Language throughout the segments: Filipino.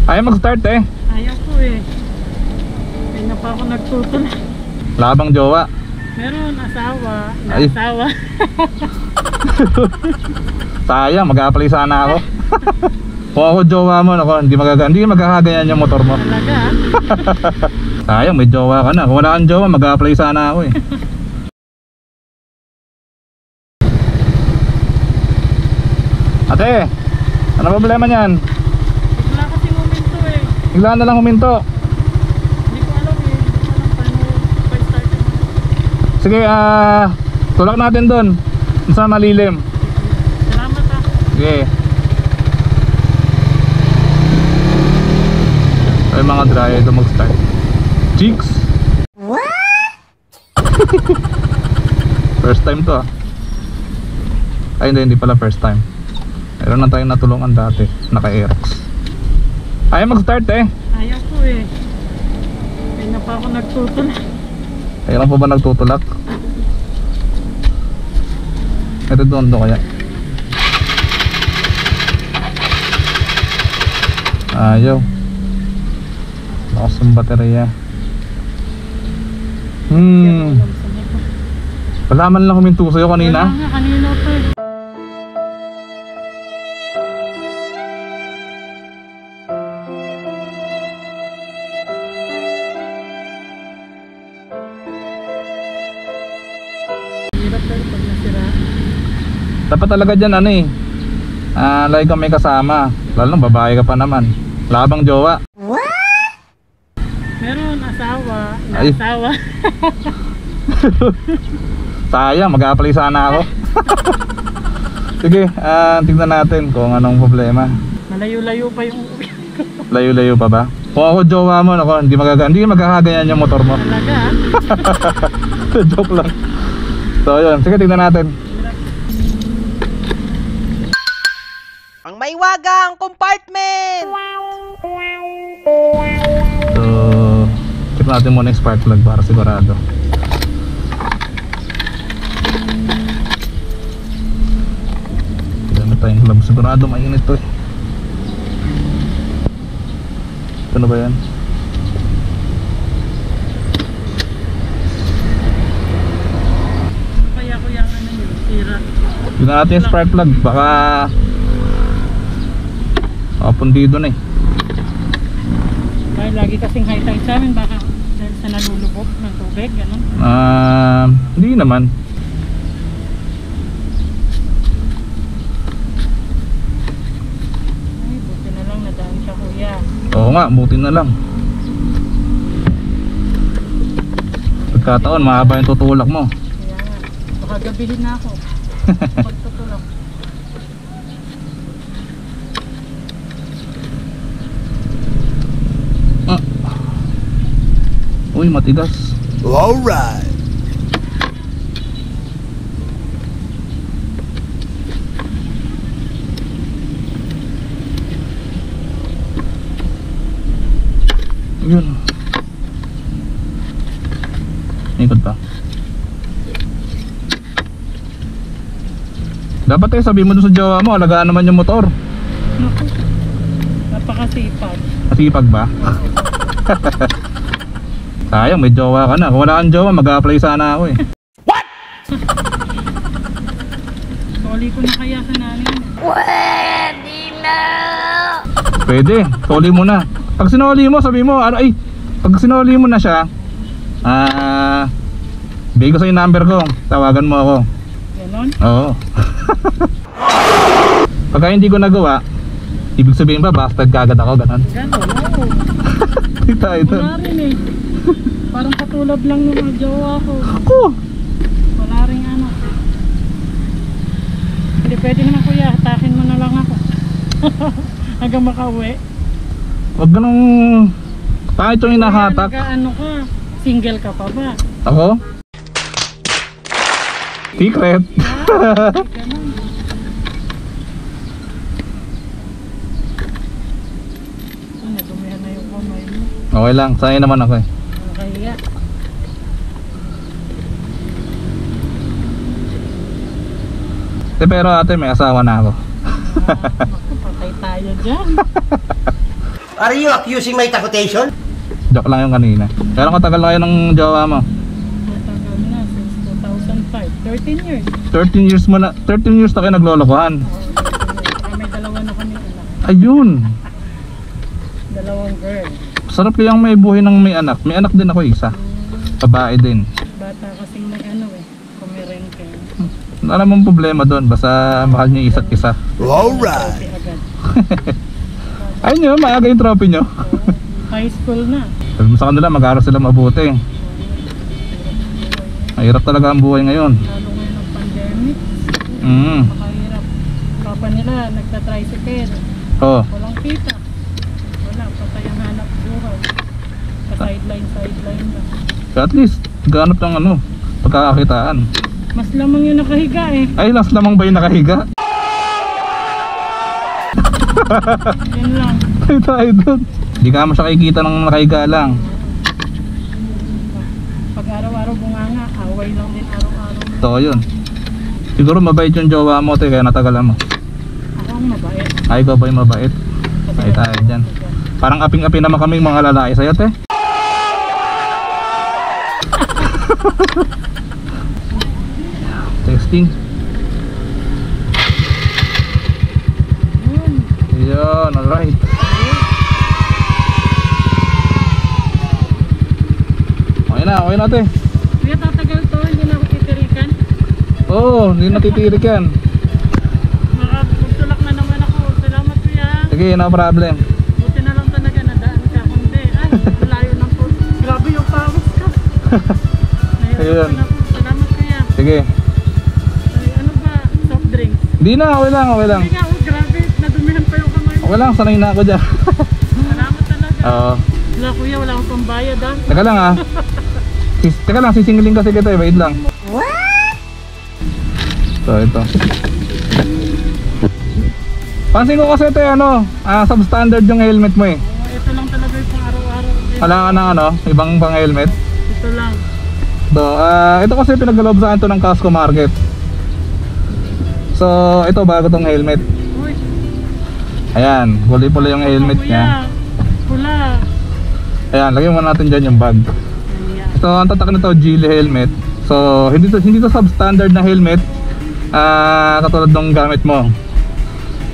Ayaw mag-start eh. Ayaw ko eh. Hindi na pa ako nagtutulak. Labang jowa. Meron asawa. Ay. Asawa. Sayang, mag-a-apply sana ako. Kung ako jowa mo, ako, hindi magkakaganyan yung motor mo. Talaga? Sayang, may jowa ka na. Kung wala kang jowa, mag-a-apply sana ako eh. Ate, ano problema niyan? Bigla kasi huminto eh. Bigla na lang huminto. Hindi ko alam eh. Hindi ko alam paano pa-start naman. Sige, tulak natin doon sa malilim. Salamat ah. Sige. Ay mga dry ito mag-start. Jigs. What? First time to ah. Ay hindi pala first time. Meron na tayong natulungan dati, naka-Aerox. Ayaw mag-start eh. Ayaw ko eh. Hindi na pa ako nagtutulak. Ayaw lang po ba nagtutulak? Ito doon kaya. Ayaw. Lakas yung baterya. Wala man lang huminto sa'yo kanina. Wala nga, kanina to eh. Hirap tayo pag nasira. Dapat talaga dyan ano eh, lagi kang may kasama. Lalo nang babae ka pa naman. Labang jowa. Meron asawa. Ay. Asawa. Sayang, mag-a-apply sana ako. Sige, tignan natin kung anong problema. Malayo-layo pa yung uwi ko. Layo-layo pa ba? Kung ako jowa mo, ako, hindi magkakaganyan yung motor mo. Talaga? Joke lang. So yun, sige tignan natin. Ang maiwagang compartment! So, check natin muna yung spark plug para sigurado. Gamit tayong plug, sigurado mainit to eh. Ito na ba yan? Kaya ko yung ano yun, sira. Tignan natin yung spark plug, baka pundido na eh. Dahil lagi kasing high tide sa amin, baka dahil sa nalulubog ng tubig, gano'n. Hindi naman. Ay, buti na lang nadami siya kuya. Oo nga, buti na lang. Pagkataon, mahaba yung tutulak mo. Kaya nga, baka gabihin na ako. Pagtutulak. Uy, matigas. Alright. Yun. Ikot pa. Dapat sabihin mo dun sa jowa mo, alagaan naman yung motor. Naku, napakasipag. Masipag ba? Sayang, may jowa ka na. Kung wala kang jowa, mag-a-apply sana ako eh. What? Soli ko na kaya sa nanay. Pwede na! Pwede, soli mo na. Pag sinoli mo, sabi mo, pag sinoli mo na siya, bigay ko sa yung number ko, tawagan mo ako. Ganon? Oo. Pagka hindi ko nagawa, ibig sabihin ba, bastard kagad ako, ganon? Ganon, oo. Kita ito. Wala rin eh. Parang katulad lang ng mga jowa ko. Ako! Wala rin ano. Hindi pwede naman kuya, hatakin mo na lang ako. Hanggang makauwi. Huwag ganong kahit yung hinahatak. Ano ka, single ka pa ba? Ako? Secret. Ganon. Nadumihan na yung kamay mo. Okay lang, sanay naman ako eh. Kaya. Pero ate, may asawa na ako. Naku, patay tayo dyan. Are you accusing my takutation? Joke lang yung kanina. Kailan katagal na kayo ng jowa mo? Matagal na, since 2005. 13 years. 13 years mo na, 13 years na kayo naglolokohan. Saka may dalawa na kami anak. Ayun. Dalawang girl. Sarap kayang may buhay ng may anak. May anak din ako isa. Babae din. Bata kasing may ano eh. Kumirente. Wala namang problema doon. Basta mahal niyo isa't isa. Alright. Okay agad. Ayun nyo, maaga yung trophy nyo. High school na. Sabi mo sa kanila, mag-aaral sila mabuti. Mahirap talaga ang buhay ngayon. Lalo ngayon ng pandemic. Mm. Makahirap. Papa nila nagta-tricycle. Oh. Walang kita. Wala. Patay ang hanap buhay. Sideline lang. So at least, ganap ng ano, pagkakakitaan. Mas lamang yung nakahiga eh. Ay, last lamang ba yung nakahiga? Yan lang. Ay, tayo doon. Hindi ka mo siya kikita ng nakahiga lang. Pag araw-araw bunganga, away lang din araw-araw. Totoo yun. Siguro mabait yung jowa mo, te, kaya natagalan mo. Ako ang mabait. Ay, ikaw ba yung mabait? Ay, tayo dyan. Parang aping-api naman kaming mga lalaki sa'yo, te. Testing. Yun. Yun, alright. Okay na, te. Kuya, tatagal to, hindi na ako titirikan. Oo, hindi natitirik yan. Magtulak na naman ako. Salamat kuya. Sige, no problem. Buti na lang talaga nadaan ka. Kundi, ay, ang layo ng po. Grabe yung pawis ka. Ayun. Nahirapan ako. Salamat kuya. Sige. Ay, ano ba? Soft drinks. Hindi na, okay lang. Hindi nga, oh, grabe. Nadumihan pa yung kamay. Okay lang, sanay na ako dyan. Salamat talaga. Oo. Wala kuya, wala akong pambayad ah. Teka lang ah. Teka lang, sisingilin kasi kita eh. Wait lang. So, ito. Pansin ko kasi ito ano, substandard yung helmet mo eh. Oh, ito lang talaga yung pang araw-araw. Wala ka ng ano, ibang pang helmet. Ito lang. So, ito kasi pinagkaloob sa akin to ng Casco Market. So, ito bago tong helmet. Uy, Ayan, pula yung helmet niya. Pula. Ayan, lagyan mo natin dyan yung bag. Ayan. So, ang tatak nito, Geely helmet. So, hindi to substandard na helmet. Katulad ng gamit mo.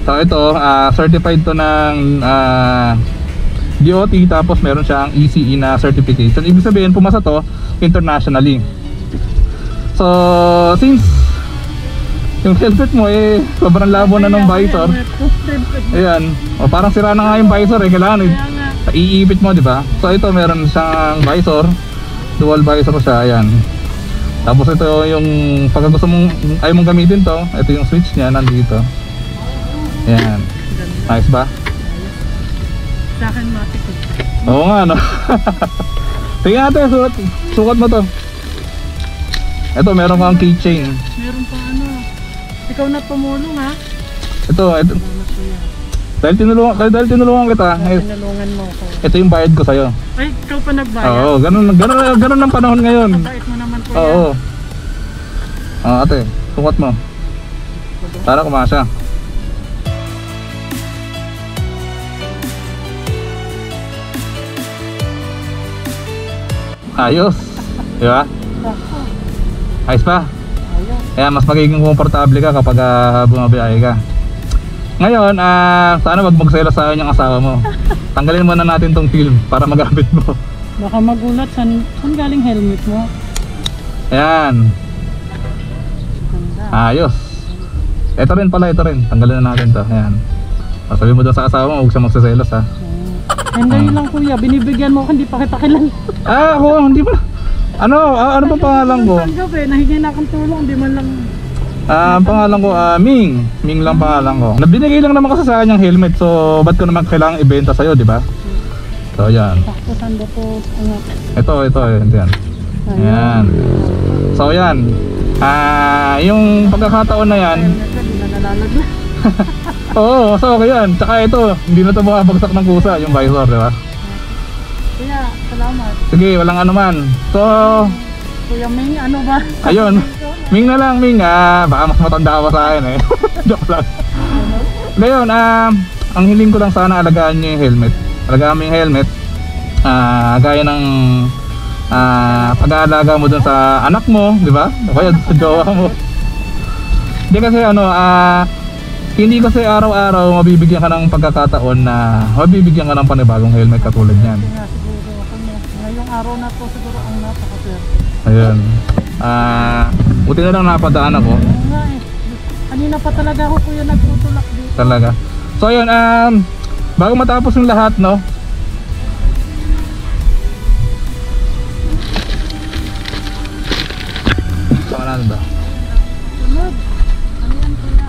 So, ito, certified to ng DOT, tapos meron siyang ECE na certification. Ibig sabihin, pumasa to internationally. So, since yung helmet mo eh, sobrang labo na ng visor. Ayan, o parang sira na nga yung visor eh, kailangan Kaya nga. iipit mo, di ba? So ito meron siyang visor, dual visor siya, ayan. Tapos ito yung pag gusto mong ayaw mong gamitin to, ito yung switch niya nandito. Ayan. Nice ba? Sa akin matik eh. Oo nga no. Sige natin, sukat mo to. Ito meron kang keychain. Meron pa ano. Ikaw na tumulong ha. Ito. Salamat kuya. Dahil tinulungan kita, Tinulungan mo ako. ito yung bayad ko sa'yo. Ay, ikaw pa nagbayad. Oo, ganun ang panahon ngayon. Mabait mo naman kuya. Oo. Ate, sukat mo. Para kumasa. Ayos. Di ba? Ayos pa. Ayun. Kaya mas magiging komportable ka kapag bumabiyahe ka. Ngayon, sana wag magselos sa akin yung asawa mo. Tanggalin muna natin tong film para magamit mo. Baka magulat. Saan galing helmet mo? Ayan. Ganda. Ayos. Ito rin pala, ito rin. Tanggalin na natin to. Ayan. Sabi mo doon sa asawa mo, huwag siya magseselos ha. Hindi lang kuya. Binibigyan mo ako. Hindi pa kita kilala. Ako, hindi pa. Ano pa pangalan ko? Tanggap eh. Nahingi na akong tulong. Hindi man lang. Pangalan ko, Ming. Ming lang pangalan ko. Nabinigay lang naman kasi sa akin yung helmet. So, ba't ko naman kailangang ibenta sa'yo, di ba? So, yan. Sakto sando po. Ano? Ito, yan. Ayan. So, yan. Yung pagkakataon na yan. Hindi na nalalaglag. Oo, so okay yan. Tsaka ito, hindi na ito makabagsak ng kusa, yung visor, di ba? Kuya, salamat. Sige, walang anuman. So, Kuya Ming, ano ba? ayun. Ming na lang, Ming. Baka mas matanda ka pa sa akin eh. Joke lang. Ngayon, ang hiling ko lang sana alagaan niyo yung helmet. alagaan mo yung helmet. Gaya ng pag-aalaga mo dun sa anak mo, di ba? O kaya sa jowa mo. Hindi kasi hindi kasi araw-araw mabibigyan ka ng pagkakataon na mabibigyan ka ng panibagong helmet katulad niyan. Kaya siguro ako ngayong araw na to siguro ang napakaswerte. Ayun. Buti na lang napadaan ako. Oo nga eh. Kanina pa talaga ako kuya nagtutulak dito. Talaga. So ayun, bago matapos yung lahat, no? Sama natin ba? Sunod. Ano yan kuya?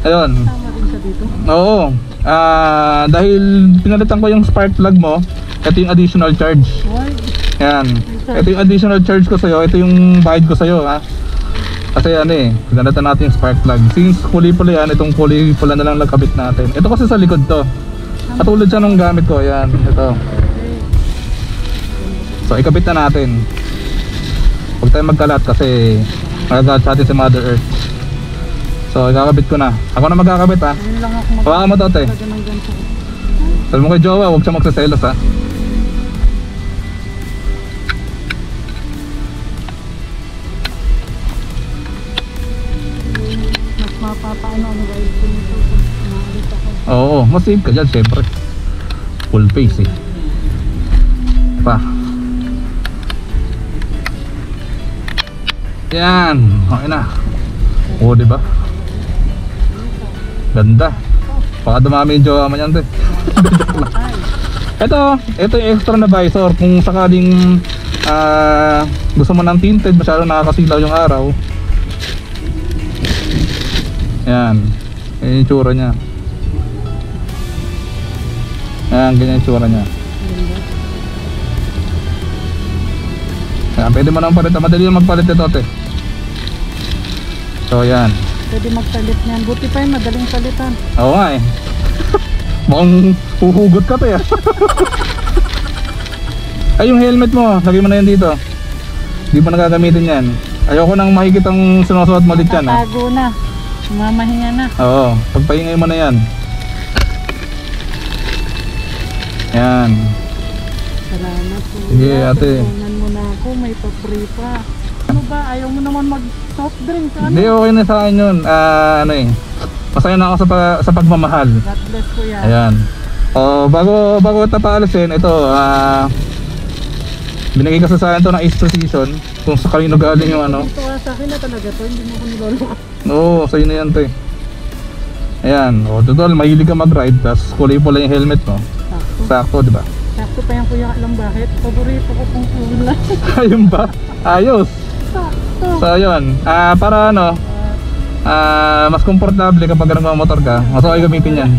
Ayun. Tama rin siya dito. Oo. Dahil pinalitan ko yung spark plug mo, ito yung additional charge. Why? Yan. Ito yung additional charge ko sa'yo. Ito yung bayad ko sa'yo, ha. Kasi pinalitan natin yung spark plug. Since kulay pula yan, itong kulay pula na lang nagkabit natin. Ito kasi sa likod to. Katulad siya nung gamit ko. Yan, ito. So ikabit na natin. Huwag tayo magkalat kasi magagalit sa atin si Mother Earth. So ikakabit ko na. Ako na magkakabit, ha. Ayun lang ako Hawakan mo to, te. talaga ng ganito. Sabi mo kay Jowa, huwag siya magsaselos, ha. Mas mapapaano ang ride ko nito. Maalit ako. Oo, mas safe ka dyan, syempre. Full face, eh. Pa. Yan, okay na. Oo, diba? Ganda. Baka dumami yung jowa mo yan, te. Ito yung extra na visor. Kung sakaling gusto mo ng tinted, masyado nakakasilaw yung araw. Yan. Yan yung tsura nya. Yan, ganyan yung tsura nya. Yan, pwede mo nang palitan. Madali yung magpalit ito, te. So, yan. Pwede magpalit niyan. Buti pa yung madaling palitan. Oo nga eh. Mukhang huhugot ka, te. Ay, yung helmet mo, lagay mo na yan dito. Di mo nagagamitin yan. Ayoko nang makikitang sinusuot mo ulit yan, eh. Tatago na. Mamahinga na. Oo, pagpahingay mo na yan. Yan. Salamat po. Sige, ate. Tulungan mo na ako. May pa-free pa. Ano ba? Ayaw mo naman mag-soft drink. Ano? Hindi, okay na sa akin yun. Masaya na ako sa pagmamahal. God bless ko yan. Ayan. Bago ito paalisin, ito, binigay kasi sa akin ito ng Ace Precision. Kung sa kanino galing yung ano. Ito sa akin na talaga to. Hindi mo ko niloloko. Oo, sa'yo na yan, te. Ayan, total, mahilig ka mag-ride. Tapos kulay pula yung helmet mo. Sakto. Sakto, di ba? Sakto pa yan kuya. Alam bakit? Paborito ko pong ulan. Ayun ba? Ayos. Sakto. So, ayun. Para mas komportable kapag nagmamotor ka. Mas okay gamitin yan.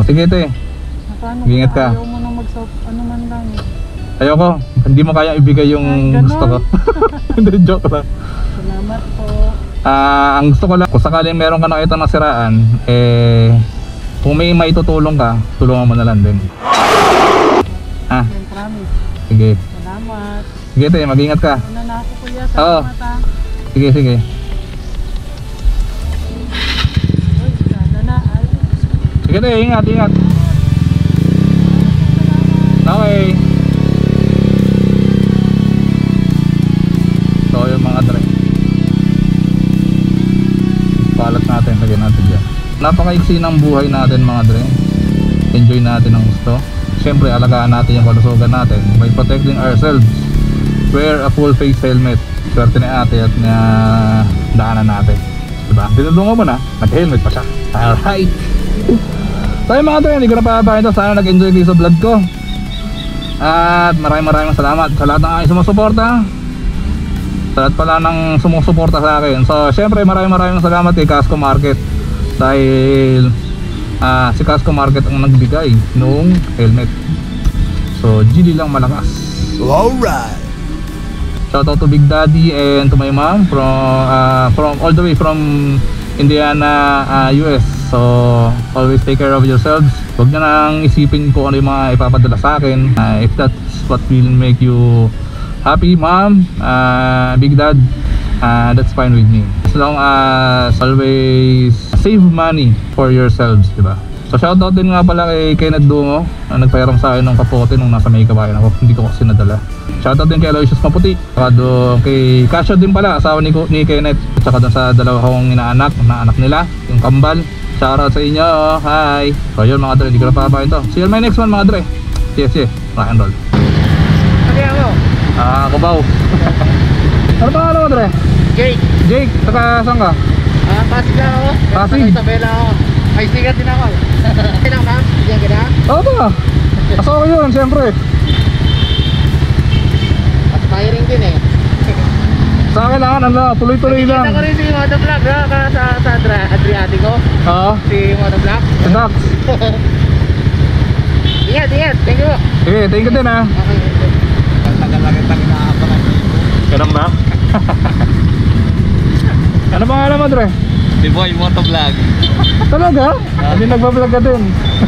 Sige, te. Paano Ingat ka. Ayaw mo na mag-soft ano man lang eh. Ayoko. Hindi mo kaya ibigay yung Ay, ganon. gusto ko. Hindi, joke lang. Salamat po. Ang gusto ko lang, kung sakaling meron ka nakita na siraan, kung may maitutulong ka, tulungan mo na lang din. Yan, promise. Sige. Salamat. Sige, te, mag-ingat ka. Una na ako kuya. Oo. Salamat ha. Sige, sige. Uy, sana na. Ayos. Sige, te, ingat, ingat. Okay. So, yung mga dre. Palat natin, lagyan natin dyan. Napakaiksi ng buhay natin, mga dre. Enjoy natin ang gusto. Siyempre, alagaan natin yung kalusugan natin by protecting ourselves. Wear a full face helmet. Swerte ni ate at na daanan natin. Diba? Tinulungan mo na, nag-helmet pa siya. Alright. So yung mga dre, hindi ko na pababahin ito. Sana nag-enjoy kayo sa vlog ko. At maraming salamat sa lahat ng aking sumusuporta. Sa lahat pala ng sumusuporta sa akin. So syempre maraming salamat kay Casco Market. Dahil si Casco Market ang nagbigay noong helmet. So GD lang malakas. Alright. Shoutout to Big Daddy and to my mom from all the way from Indiana, US. So always take care of yourselves. Huwag nyo nang isipin kung ano yung mga ipapadala sa akin. If that's what will make you happy, mom, big dad, that's fine with me. As long as always save money for yourselves, diba? So shoutout din nga pala kay Kenneth Dungo na nagpairam sa akin ng kapote nung nasa may kabayan ako. Hindi ko kasi nadala. Shoutout din kay Aloysius Maputi. Saka doon kay Casio din pala, asawa ni Kenneth. At saka doon sa dalawa kong inaanak nila, yung kambal. Shoutout sa inyo. Hi. So yun mga dre, hindi ko na papapain to. See you on my next one mga dre. See. Rock and roll. Ano ako? Kubaw. Ano pangalan mo dre? Jake, saka saan ka? Pasig lang ako. Pasig? Isabela ako. May sigat din ako. Kailang ka? Diyan ka na? Oo ba? Asawa ko yun, siyempre. At firing din eh. Sa akin lang, tuloy-tuloy Kita lang. ko rin si Motovlog sa Adriatico. Oo, Si Motovlog. si Dax. Ingat. Thank you. Sige, thank you din ha. Okay. Tagal-tagal inaabangan niyo. Ganun ba? Ano pangalan mo, Dre? Si Boy Motovlog. Talaga? Hindi nagbablog ka din.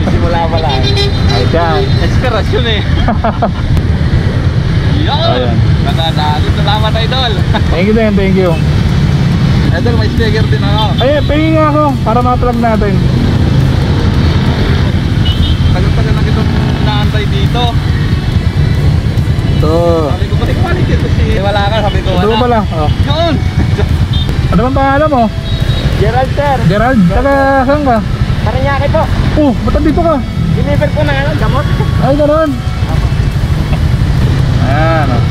Simula pa lang. Ay, yan. Inspirasyon eh. Ayan. Nakadali. Salamat idol. Thank you din, thank you. Idol, may sticker din ako. Ay, pingin nga ako para ma-plug natin. Tagal-tagal na kitong naantay dito. So, Sabi ko, pati kumalit dito si... Wala ka, sabi ko, ito wala. pala. Oh. Yun! Ano bang pangalan mo? Gerald sir. Gerald, taga saan ka? Paranaque po. Ba't dito ka? Deliver po ng gamot. Ay, gano'n. Ayan, oh.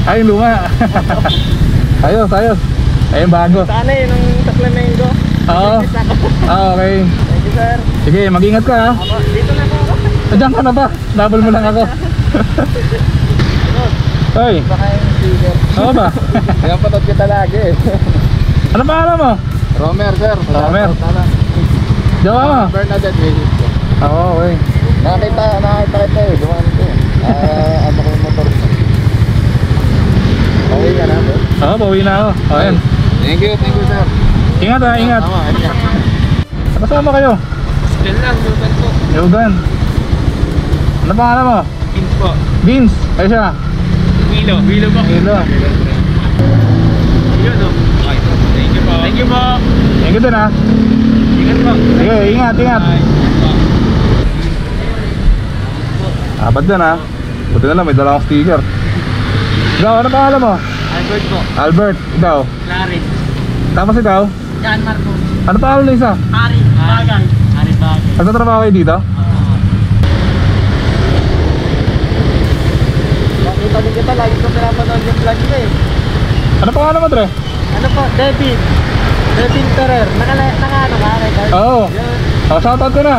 Ay, luma. Ayos. Ayun, bago. Sana eh, nung Taclamengo. Oo. Okay. Thank you sir. Sige, mag-ingat ka ha. Ako, dito na po ako. Diyan ka na ba? Double mo lang ako. Hoy, Baka yung sticker. ano ba? Kaya patod kita lagi eh. Ano pangalan mo? Romer sir. Romer. Jawa mo? Bernadette visit ko. Oo, okay. Nakita kita eh. Dumaan ko. Ano ko yung motor ko. Okay ka na po. Oo, pauwi na ako. O, ayan. Thank you sir. Ingat ha, ingat. Tama, ingat. Kasama kayo? Still lang, Ruben po. Yogan. Ano pangalan mo? Pins po. Vince. Ay siya. Wilo po. Hilo. Yun o. Thank you po. Thank you po. Thank you din ha. Ingat po. Sige, ingat. Apat din ha. Buti na lang, may dala akong sticker. Ikaw, ano pangalan mo? Albert po. Albert. Ikaw. Clarice. Tapos ikaw? Jan Marco. Ano pangalan ng isa? Ari Bagay. Nagtatrabaho kayo dito? Nakita din kita, lagi ko pinapanood yung vlog ko eh. Ano pangalan mo, Dre? Ano po? Devin Ferrer. Naka ano ka? Oo. Yun. Shoutout ko na.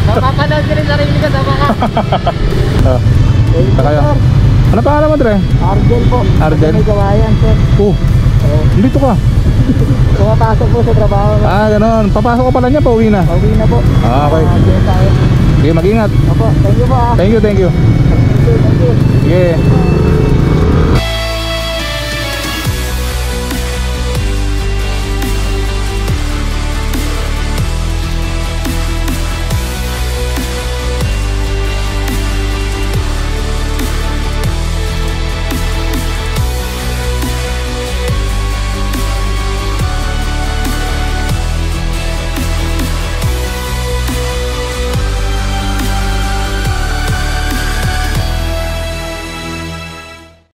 Mapapanood ko rin sarili ko sa mga. Ito kayo. Ano pangalan mo, Dre? Argel po. Argel? May gawayan sir. Dito ka. Pumapasok po sa trabaho. Ganon. Papasok ka pala niya, pauwi na. Pauwi na po. Okay. Tayo. Sige, mag-ingat. Opo, thank you po ah. Thank you. Thank you. Sige.